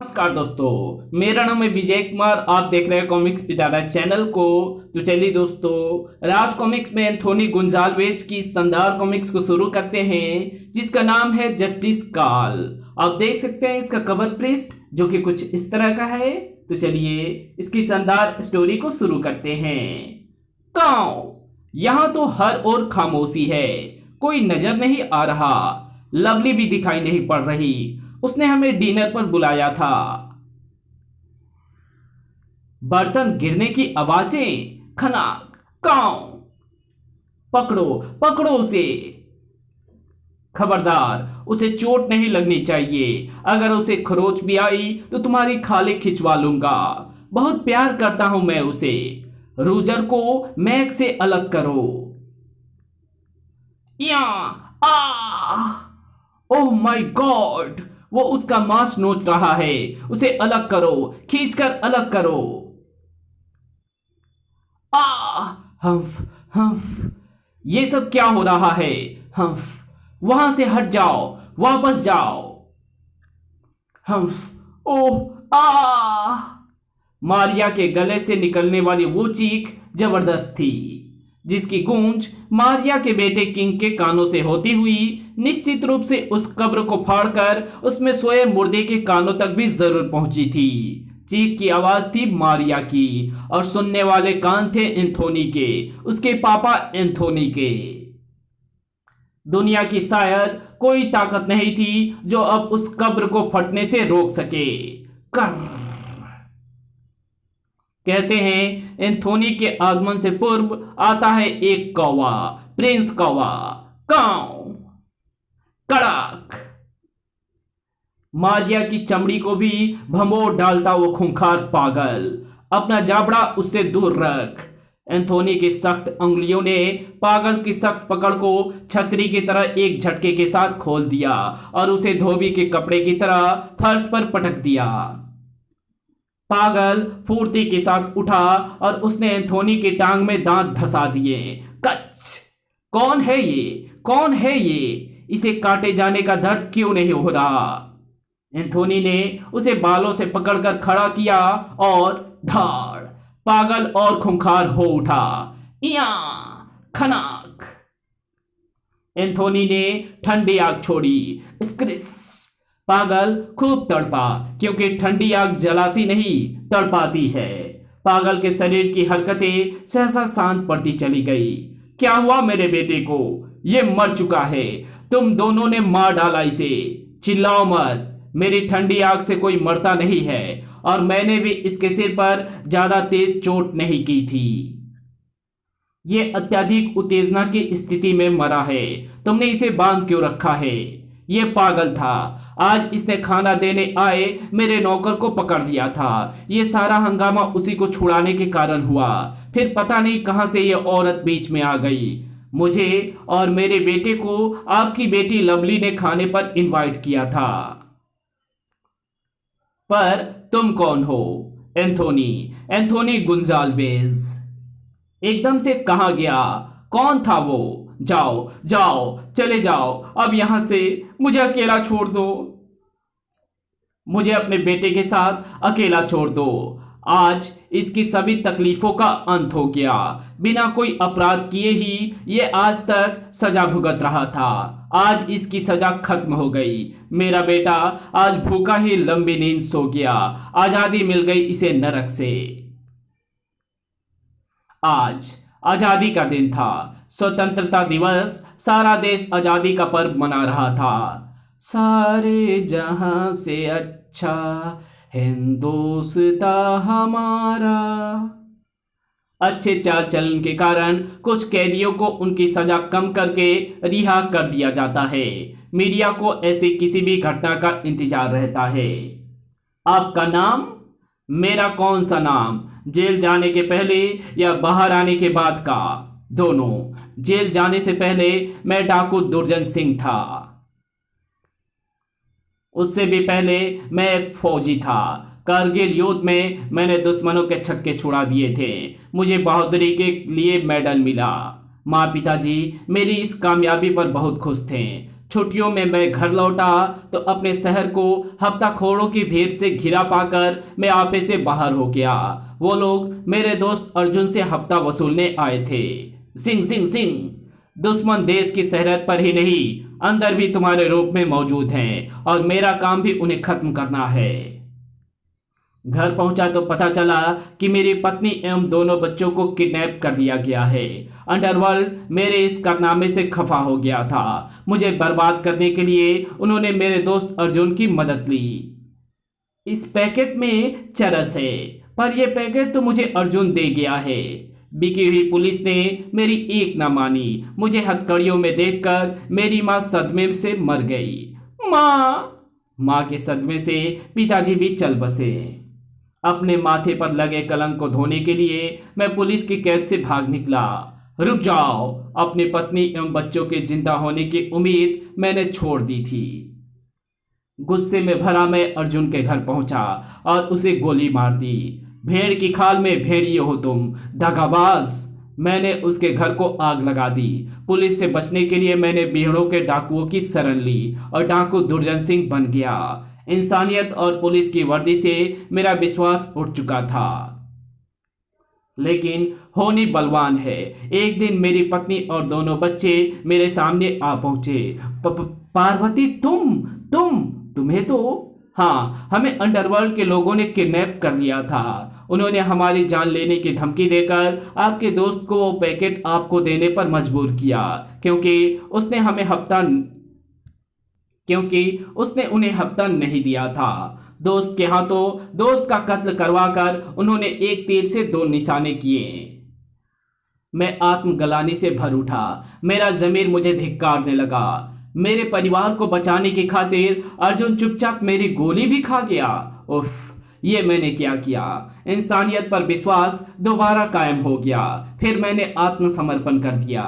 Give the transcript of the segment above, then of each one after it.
नमस्कार दोस्तों, मेरा नाम है विजय कुमार। आप देख रहे हैं कॉमिक्स पिटारा चैनल को। तो चलिए दोस्तों, राज कॉमिक्स में एंथोनी गोंजाल्वेज की शानदार कॉमिक्स को शुरू करते हैं, जिसका नाम है जस्टिस कॉल। आप देख सकते हैं इसका कवर पृष्ठ जो कि कुछ इस तरह का है। तो चलिए इसकी शानदार स्टोरी को शुरू करते हैं। काऊ, यहाँ तो हर ओर खामोशी है, कोई नजर नहीं आ रहा। लवली भी दिखाई नहीं पड़ रही। उसने हमें डिनर पर बुलाया था। बर्तन गिरने की आवाजें, खनाक, काऊ। पकड़ो पकड़ो उसे, खबरदार, उसे चोट नहीं लगनी चाहिए। अगर उसे खरोच भी आई तो तुम्हारी खाले खिंचवा लूंगा। बहुत प्यार करता हूं मैं उसे। रूजर को मैक से अलग करो। या आ ओह माय गॉड, वो उसका मांस नोच रहा है। उसे अलग करो, खींचकर अलग करो। आ हम ये सब क्या हो रहा है? हम वहां से हट जाओ, वापस जाओ। हम ओह आ मारिया के गले से निकलने वाली वो चीख जबरदस्त थी, जिसकी गूंज मारिया के बेटे किंग के कानों से होती हुई निश्चित रूप से उस कब्र को फाड़कर उसमें सोए मुर्दे के कानों तक भी जरूर पहुंची थी। चीख की आवाज थी मारिया की, और सुनने वाले कान थे एंथोनी के, उसके पापा एंथोनी के। दुनिया की शायद कोई ताकत नहीं थी जो अब उस कब्र को फटने से रोक सके। कर कहते हैं एंथोनी के आगमन से पूर्व आता है एक कौवा, प्रिंस कौवा। काऊ, कड़ाक। मारिया की चमड़ी को भी भंबोर डालता वो खूंखार पागल। अपना जाबड़ा उससे दूर रख। एंथोनी की सख्त अंगुलियों ने पागल की सख्त पकड़ को छतरी की तरह एक झटके के साथ खोल दिया और उसे धोबी के कपड़े की तरह फर्श पर पटक दिया। पागल फुर्ती के साथ उठा और उसने एंथोनी की टांग में दांत धंसा दिए। कच! कौन है ये? कौन है ये? इसे काटे जाने का दर्द क्यों नहीं हो रहा? एंथोनी ने उसे बालों से पकड़कर खड़ा किया और धाड़। पागल और खूंखार हो उठा। या खनाक। एंथोनी ने ठंडी आग छोड़ी। स्क्रिस। पागल खूब तड़पा, क्योंकि ठंडी आग जलाती नहीं, तड़पाती है। पागल के शरीर की हरकतें सहसा शांत पड़ती चली गई। क्या हुआ मेरे बेटे को? ये मर चुका है। तुम दोनों ने मार डाला इसे। चिल्लाओ मत, मेरी ठंडी आग से कोई मरता नहीं है, और मैंने भी इसके सिर पर ज्यादा तेज चोट नहीं की थी। ये अत्यधिक उत्तेजना की स्थिति में मरा है। तुमने इसे बांध क्यों रखा है? ये पागल था। आज इसने खाना देने आए मेरे नौकर को पकड़ लिया था। ये सारा हंगामा उसी को छुड़ाने के कारण हुआ। फिर पता नहीं कहां से ये औरत बीच में आ गई। मुझे और मेरे बेटे को आपकी बेटी लवली ने खाने पर इनवाइट किया था। पर तुम कौन हो? Anthony, Anthony Gonsalves. एकदम से कहां गया? कौन था वो? जाओ जाओ, चले जाओ अब यहां से। मुझे अकेला छोड़ दो। मुझे अपने बेटे के साथ अकेला छोड़ दो। आज इसकी सभी तकलीफों का अंत हो गया। बिना कोई अपराध किए ही ये आज तक सजा भुगत रहा था। आज इसकी सजा खत्म हो गई। मेरा बेटा आज भूखा ही लंबी नींद सो गया। आजादी मिल गई इसे नरक से। आज आजादी का दिन था, स्वतंत्रता दिवस। सारा देश आजादी का पर्व मना रहा था। सारे जहां से अच्छा हिंदुस्तान हमारा। अच्छे चाल चलन के कारण कुछ कैदियों को उनकी सजा कम करके रिहा कर दिया जाता है। मीडिया को ऐसी किसी भी घटना का इंतजार रहता है। आपका नाम? मेरा कौन सा नाम? जेल जाने के पहले या बाहर आने के बाद का? दोनों। जेल जाने से पहले मैं डाकू दुर्जन सिंह था। उससे भी पहले मैं एक फौजी था। कारगिल युद्ध में मैंने दुश्मनों के छक्के छुड़ा दिए थे। मुझे बहादुरी के लिए मेडल मिला। माँ पिताजी मेरी इस कामयाबी पर बहुत खुश थे। छुट्टियों में मैं घर लौटा तो अपने शहर को हफ्ताखोरों की भीड़ से घिरा पाकर मैं आपे से बाहर हो गया। वो लोग मेरे दोस्त अर्जुन से हफ्ता वसूलने आए थे। सिंह सिंह सिंह, दुश्मन देश की सरहद पर ही नहीं अंदर भी तुम्हारे रूप में मौजूद हैं और मेरा काम भी उन्हें खत्म करना है। घर पहुंचा तो पता चला कि मेरी पत्नी एवं दोनों बच्चों को किडनैप कर लिया गया है। अंडरवर्ल्ड मेरे इस कारनामे से खफा हो गया था। मुझे बर्बाद करने के लिए उन्होंने मेरे दोस्त अर्जुन की मदद ली। इस पैकेट में चरस है, पर यह पैकेट तो मुझे अर्जुन दे गया है। बिकी हुई पुलिस ने मेरी एक न मानी। मुझे हथकड़ियों में देखकर मेरी माँ सदमे से मर गई। माँ के सदमे से पिताजी भी चल बसे। अपने माथे पर लगे कलंक को धोने के लिए मैं पुलिस की कैद से भाग निकला। रुक जाओ, अपनी पत्नी एवं बच्चों के जिंदा होने की उम्मीद मैंने छोड़ दी थी। गुस्से में भरा मैं अर्जुन के घर पहुंचा और उसे गोली मार दी। भेड़ की खाल में भेड़िए हो तुम, दगाबाज। मैंने उसके घर को आग लगा दी। पुलिस से बचने के लिए मैंने बिहड़ों के डाकुओं की शरण ली और डाकू दुर्जन सिंह बन गया। इंसानियत और पुलिस की वर्दी से मेरा विश्वास उठ चुका था। लेकिन होनी बलवान है। एक दिन मेरी पत्नी और दोनों बच्चे मेरे सामने आ पहुंचे। पार्वती, तुम्हें तो हाँ, हमें अंडरवर्ल्ड के लोगों ने किडनैप कर लिया था। उन्होंने हमारी जान लेने की धमकी देकर आपके दोस्त को वो पैकेट आपको देने पर मजबूर किया, क्योंकि उसने उन्हें हफ्ता नहीं दिया था। दोस्त के हाथों दोस्त का कत्ल करवाकर उन्होंने एक तीर से 2 निशाने किए। मैं आत्मग्लानि से भर उठा। मेरा जमीर मुझे धिक्कारने लगा। मेरे परिवार को बचाने की खातिर अर्जुन चुपचाप मेरी गोली भी खा गया। उफ, ये मैंने क्या किया। इंसानियत पर विश्वास दोबारा कायम हो गया। फिर मैंने आत्मसमर्पण कर दिया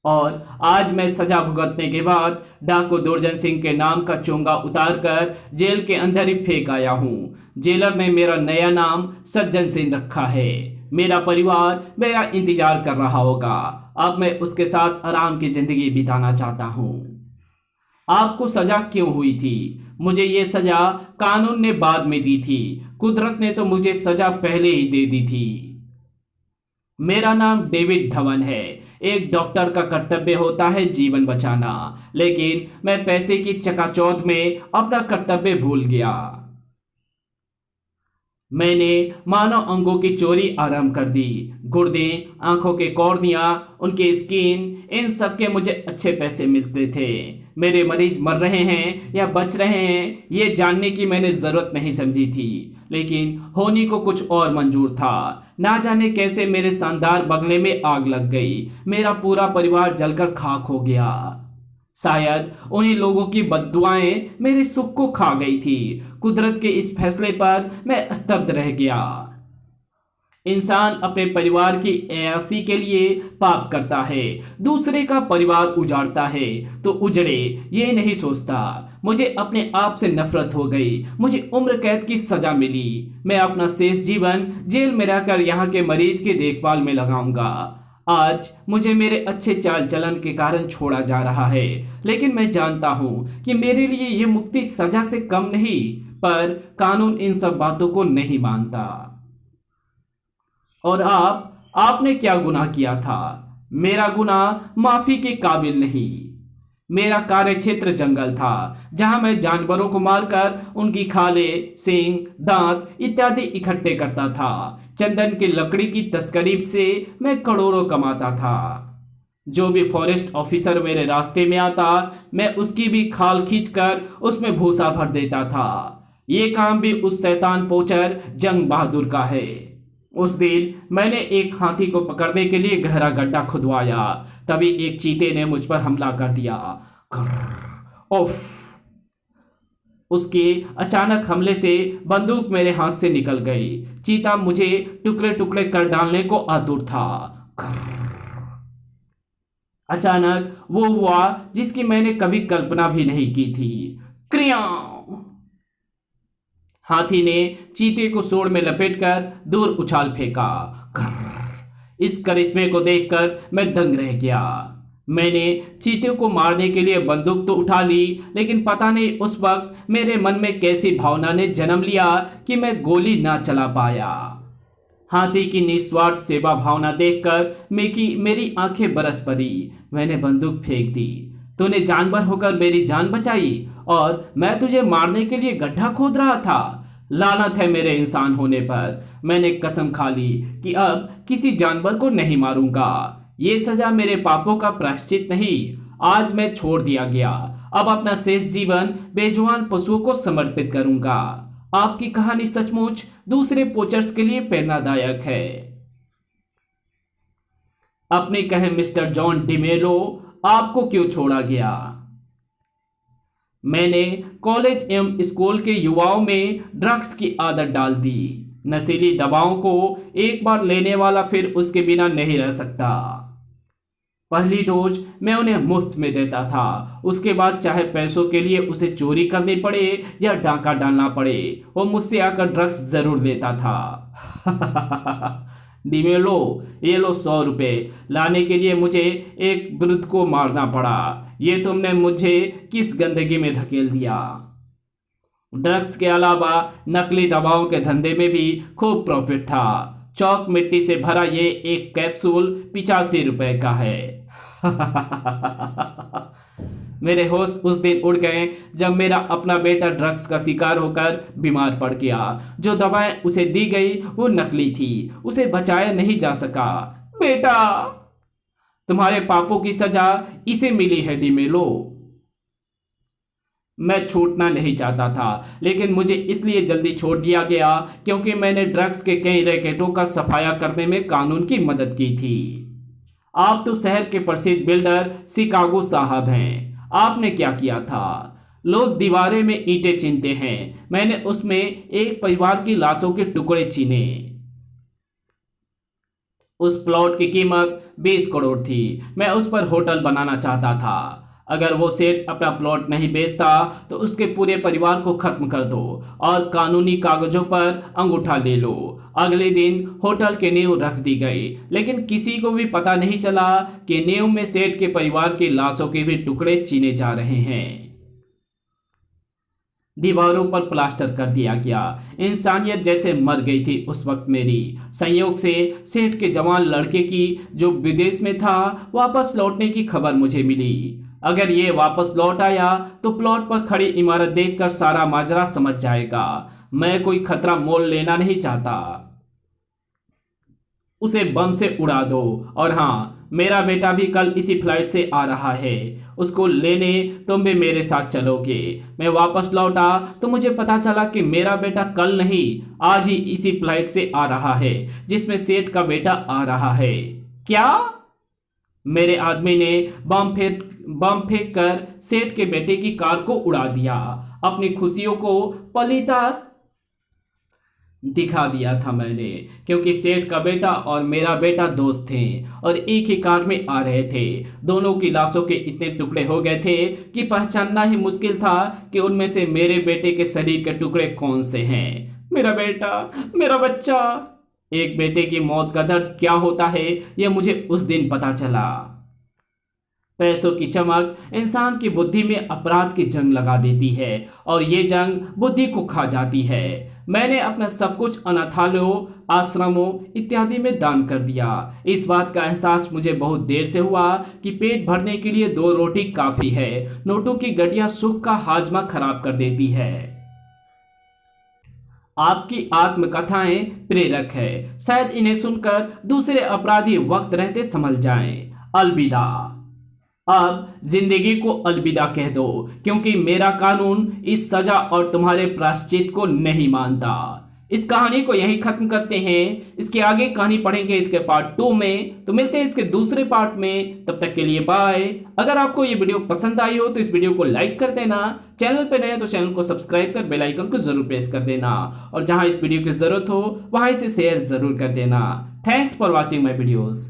और आज मैं सजा भुगतने के बाद डाकू दुर्जन सिंह के नाम का चोंगा उतारकर जेल के अंदर ही फेंक आया हूँ। जेलर ने मेरा नया नाम सज्जन सिंह रखा है। मेरा परिवार मेरा इंतजार कर रहा होगा। अब मैं उसके साथ आराम की जिंदगी बिताना चाहता हूँ। आपको सजा क्यों हुई थी? मुझे ये सजा कानून ने बाद में दी थी। कुदरत ने तो मुझे सजा पहले ही दे दी थी। मेरा नाम डेविड धवन है। एक डॉक्टर का कर्तव्य होता है जीवन बचाना, लेकिन मैं पैसे की चकाचौंध में अपना कर्तव्य भूल गया। मैंने मानव अंगों की चोरी आरंभ कर दी। गुर्दे, आंखों के कॉर्निया, उनके स्किन, इन सब के मुझे अच्छे पैसे मिलते थे। मेरे मरीज मर रहे हैं या बच रहे हैं ये जानने की मैंने जरूरत नहीं समझी थी, लेकिन होनी को कुछ और मंजूर था। ना जाने कैसे मेरे शानदार बंगले में आग लग गई। मेरा पूरा परिवार जलकर खाक हो गया। शायद उन्हीं लोगों की बद्दुआएं मेरे सुख को खा गई थी। कुदरत के इस फैसले पर मैं स्तब्ध रह गया। इंसान अपने परिवार की ऐयाशी के लिए पाप करता है, दूसरे का परिवार उजाड़ता है तो उजड़े, ये नहीं सोचता। मुझे अपने आप से नफरत हो गई। मुझे उम्र कैद की सजा मिली। मैं अपना शेष जीवन जेल में रहकर यहाँ के मरीज की देखभाल में लगाऊंगा। आज मुझे मेरे अच्छे चाल चलन के कारण छोड़ा जा रहा है, लेकिन मैं जानता हूँ कि मेरे लिए ये मुक्ति सजा से कम नहीं, पर कानून इन सब बातों को नहीं मानता। और आपने क्या गुनाह किया था? मेरा गुनाह माफी के काबिल नहीं। मेरा कार्यक्षेत्र जंगल था, जहां मैं जानवरों को मारकर उनकी खालें, सींग, दांत इत्यादि इकट्ठे करता था। चंदन की लकड़ी की तस्करी से मैं करोड़ों कमाता था। जो भी फॉरेस्ट ऑफिसर मेरे रास्ते में आता, मैं उसकी भी खाल खींचकर उसमें भूसा भर देता था। ये काम भी उस शैतान पोचर जंग बहादुर का है। उस दिन मैंने एक हाथी को पकड़ने के लिए गहरा गड्ढा खुदवाया, तभी एक चीते ने मुझ पर हमला कर दिया। उफ! उसके अचानक हमले से बंदूक मेरे हाथ से निकल गई। चीता मुझे टुकड़े टुकड़े कर डालने को आतुर था। अचानक वो हुआ जिसकी मैंने कभी कल्पना भी नहीं की थी। क्रियां! हाथी ने चीते को सूंड में लपेटकर दूर उछाल फेंका। इस करिश्मे को देखकर मैं दंग रह गया। मैंने चीते को मारने के लिए बंदूक तो उठा ली, लेकिन पता नहीं उस वक्त मेरे मन में कैसी भावना ने जन्म लिया कि मैं गोली ना चला पाया। हाथी की निस्वार्थ सेवा भावना देखकर मेरी आंखें बरस पड़ी। मैंने बंदूक फेंक दी। तूने जानवर होकर मेरी जान बचाई और मैं तुझे मारने के लिए गड्ढा खोद रहा था। लानत है मेरे इंसान होने पर। मैंने कसम खा ली कि अब किसी जानवर को नहीं मारूंगा। ये सजा मेरे पापों का प्रायश्चित नहीं। आज मैं छोड़ दिया गया। अब अपना शेष जीवन बेजुबान पशुओं को समर्पित करूंगा। आपकी कहानी सचमुच दूसरे पोचर्स के लिए प्रेरणादायक है। अपनी कहे मिस्टर जॉन डिमेलो, आपको क्यों छोड़ा गया? मैंने कॉलेज एवं स्कूल के युवाओं में ड्रग्स की आदत डाल दी। नशीली दवाओं को एक बार लेने वाला फिर उसके बिना नहीं रह सकता। पहली डोज मैं उन्हें मुफ्त में देता था। उसके बाद चाहे पैसों के लिए उसे चोरी करनी पड़े या डाका डालना पड़े, वो मुझसे आकर ड्रग्स जरूर लेता था। डिमेलो, ये लो 100 रुपये। लाने के लिए मुझे एक वृद्ध को मारना पड़ा। ये तुमने मुझे किस गंदगी में धकेल दिया? ड्रग्स के अलावा नकली दवाओं के धंधे में भी खूब प्रॉफिट था। चौक मिट्टी से भरा ये एक कैप्सूल 85 रुपए का है। मेरे होश उस दिन उड़ गए जब मेरा अपना बेटा ड्रग्स का शिकार होकर बीमार पड़ गया। जो दवाएं उसे दी गई वो नकली थी। उसे बचाया नहीं जा सका। बेटा, तुम्हारे पापों की सजा इसे मिली है डिमेलो। मैं छूटना नहीं चाहता था, लेकिन मुझे इसलिए जल्दी छोड़ दिया गया क्योंकि मैंने ड्रग्स के कई रैकेटों का सफाया करने में कानून की मदद की थी। आप तो शहर के प्रसिद्ध बिल्डर शिकागो साहब हैं। आपने क्या किया था? लोग दीवारें में ईंटें चीनते हैं, मैंने उसमें एक परिवार की लाशों के टुकड़े चीने। उस प्लॉट की कीमत 20 करोड़ थी। मैं उस पर होटल बनाना चाहता था। अगर वो सेठ अपना प्लॉट नहीं बेचता तो उसके पूरे परिवार को खत्म कर दो और कानूनी कागजों पर अंगूठा ले लो। अगले दिन होटल की नींव रख दी गई, लेकिन किसी को भी पता नहीं चला कि नींव में सेठ के परिवार की लाशों के भी टुकड़े चीने जा रहे हैं। दीवारों पर प्लास्टर कर दिया गया। इंसानियत जैसे मर गई थी उस वक्त मेरी। संयोग से सेठ के जवान लड़के की, जो विदेश में था, वापस लौटने की खबर मुझे मिली। अगर ये वापस लौट आया तो प्लॉट पर खड़ी इमारत देखकर सारा माजरा समझ जाएगा। मैं कोई खतरा मोल लेना नहीं चाहता। उसे बम से उड़ा दो। और हाँ, मेरा बेटा भी कल इसी फ्लाइट से आ रहा है। उसको लेने तुम भी मेरे साथ चलोगे। मैं वापस लौटा तो मुझे पता चला कि मेरा बेटा कल नहीं, आज ही इसी फ्लाइट से आ रहा है जिसमें सेठ का बेटा आ रहा है। क्या? मेरे आदमी ने बम फेंक कर सेठ के बेटे की कार को उड़ा दिया। अपनी खुशियों को पलीता दिखा दिया था मैंने, क्योंकि सेठ का बेटा और मेरा बेटा दोस्त थे और एक ही कार में आ रहे थे। दोनों की लाशों के इतने टुकड़े हो गए थे कि पहचानना ही मुश्किल था कि उनमें से मेरे बेटे के शरीर के टुकड़े कौन से हैं। मेरा बेटा, मेरा बच्चा। एक बेटे की मौत का दर्द क्या होता है यह मुझे उस दिन पता चला। पैसों की चमक इंसान की बुद्धि में अपराध की जंग लगा देती है और ये जंग बुद्धि को खा जाती है। मैंने अपना सब कुछ अनाथालयों, आश्रमों इत्यादि में दान कर दिया। इस बात का एहसास मुझे बहुत देर से हुआ कि पेट भरने के लिए 2 रोटी काफी है। नोटों की गड्डियां सुख का हाजमा खराब कर देती है। आपकी आत्मकथाएं प्रेरक है। शायद इन्हें सुनकर दूसरे अपराधी वक्त रहते संभल जाएं। अलविदा। अब जिंदगी को अलविदा कह दो, क्योंकि मेरा कानून इस सजा और तुम्हारे प्रायश्चित को नहीं मानता। इस कहानी को यहीं खत्म करते हैं। इसके आगे कहानी पढ़ेंगे इसके पार्ट 2 में। तो मिलते हैं इसके दूसरे पार्ट में। तब तक के लिए बाय। अगर आपको ये वीडियो पसंद आई हो तो इस वीडियो को लाइक कर देना। चैनल पे नए तो चैनल को सब्सक्राइब कर बेल आइकन को जरूर प्रेस कर देना और जहां इस वीडियो की जरूरत हो वहां इसे शेयर जरूर कर देना। Thanks for watching my videos.